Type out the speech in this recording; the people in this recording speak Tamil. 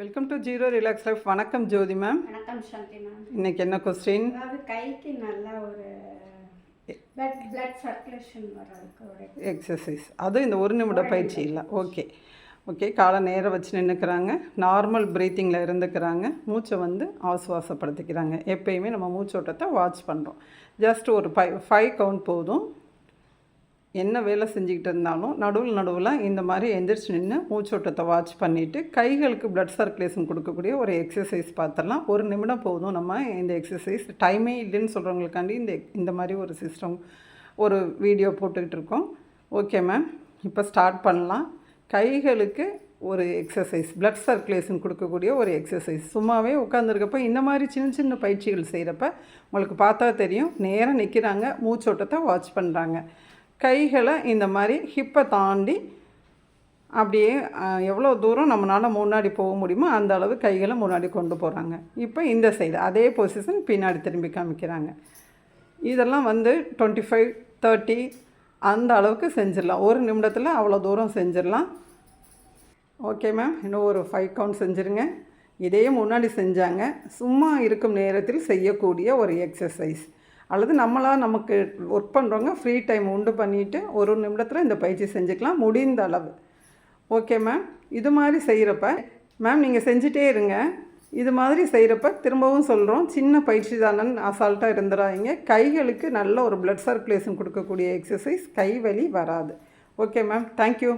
Welcome to zero relax life. வணக்கம் ஜோதி மேம். வணக்கம் சாந்தி மேம். இன்னைக்கு என்ன கொஸ்டின்? அதாவது கைக்கு நல்ல ஒரு பிளட் சர்க்குலேஷன் வரதுக்கு ஒரு எக்ஸசைஸ். அது இந்த ஒரு நிமிட பயிற்சி இல்லை. ஓகே காலை நேரம் வச்சு நின்றுக்கிறாங்க, நார்மல் ப்ரீத்திங்கில் இருந்துக்கிறாங்க, மூச்சை ஆசுவாசப்படுத்திக்கிறாங்க. எப்பயுமே நம்ம மூச்சோட்டத்தை வாட்ச் பண்ணுறோம். ஜஸ்ட் ஒரு 5 கவுண்ட் போதும். என்ன வேலை செஞ்சுக்கிட்டு இருந்தாலும் நடுவில் இந்த மாதிரி எந்திரிச்சு நின்று மூச்சோட்டத்தை வாட்ச் பண்ணிவிட்டு கைகளுக்கு பிளட் சர்க்குலேஷன் கொடுக்கக்கூடிய ஒரு எக்ஸசைஸ் பார்த்துடலாம். ஒரு நிமிடம் போதும். நம்ம இந்த எக்ஸசைஸ் டைமே இல்லைன்னு சொல்கிறவங்களுக்காண்டி இந்த மாதிரி ஒரு சிஸ்டம் ஒரு வீடியோ போட்டுக்கிட்டு இருக்கோம். ஓகே மேம், இப்போ ஸ்டார்ட் பண்ணலாம். கைகளுக்கு ஒரு எக்ஸசைஸ், பிளட் சர்க்குலேஷன் கொடுக்கக்கூடிய ஒரு எக்ஸசைஸ். சும்மாவே உட்காந்துருக்கப்போ இந்த மாதிரி சின்ன சின்ன பயிற்சிகள் செய்கிறப்ப உங்களுக்கு பார்த்தா தெரியும். நேராக நிற்கிறாங்க, மூச்சோட்டத்தை வாட்ச் பண்ணுறாங்க. கைகளை இந்த மாதிரி ஹிப்பை தாண்டி அப்படியே எவ்வளோ தூரம் நம்மளால் முன்னாடி போக முடியுமோ அந்த அளவு கைகளை முன்னாடி கொண்டு போகிறாங்க. இப்போ இந்த சைடு அதே பொசிஷன் பின்னாடி திரும்பி காமிக்கிறாங்க. இதெல்லாம் 25, 30 அந்த அளவுக்கு செஞ்சிடலாம். ஒரு நிமிடத்தில் அவ்வளோ தூரம் செஞ்சிடலாம். ஓகே மேம், இன்னும் ஒரு 5 கவுண்ட் செஞ்சுருங்க. இதே முன்னாடி செஞ்சாங்க. சும்மா இருக்கும் நேரத்தில் செய்யக்கூடிய ஒரு எக்ஸசைஸ். அல்லது நமக்கு ஒர்க் பண்ணுறவங்க ஃப்ரீ டைம் உண்டு பண்ணிவிட்டு ஒரு நிமிடத்தில் இந்த பயிற்சி செஞ்சுக்கலாம் முடிந்த அளவு. ஓகே மேம், இது மாதிரி செய்கிறப்ப மேம் நீங்கள் செஞ்சிட்டே இருங்க. இது மாதிரி செய்கிறப்ப திரும்பவும் சொல்கிறோம், சின்ன பயிற்சி தானே அசால்ட்டாக இருந்துடாதீங்க. கைகளுக்கு நல்ல ஒரு பிளட் சர்க்குலேஷன் கொடுக்கக்கூடிய எக்ஸசைஸ், கை வலி வராது. Okay ma'am, thank you.